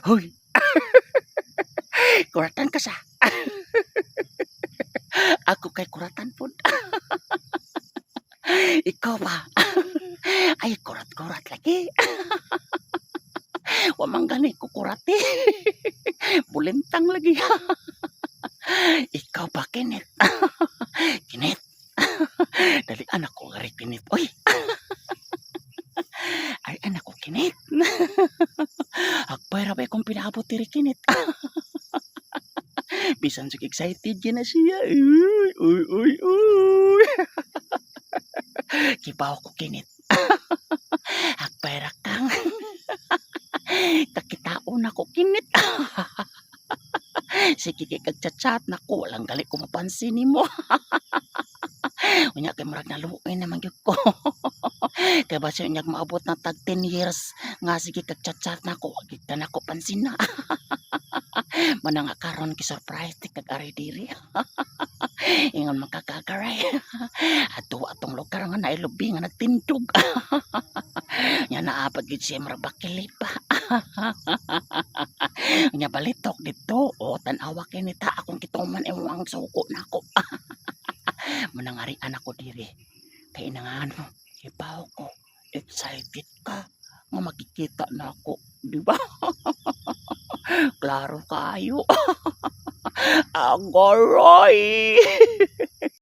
Hoy, kuratan ka sa. Ako kay kuratan pod. Ikaw ba? Ay, kurat-kurat lagi. Wamang gani ko kurati. Bulintang lagi. Ikaw ba, Kinit? Kinit. Dali anak ko gari Kinit. Oy. Ay, anak ko Kinit. Agpay rabay kong pinaabot diri Kinit. Bisan sig excited yun na siya. Uy, uy, uy. Kibaw ko Kinit. Agpay rakang. Kakitaon ako Kinit. Sige kay kagchat-chat na ko. Walang gali ko mapansin ni mo. Unya kay murag naluoy naman gyud ko. Kay basi unya maabot na tag 10 years nga sige kagchat-chat na ko. Wag na ko pansin na. Manang karon ki surprise ti kag ari diri. Ingon makakagaray. Ato atong lugar nga nailubi nga nagtindog. Nya naabag gid siya murag bakilid pa. Nya balitok dito. O tan-awa kinita akong kituman imong suko nako. Manang ari anak ko diri. Kay nangano, ibaw ko. Excited ka nga makikita na ako, di ba? Klaro kayo. Agoy!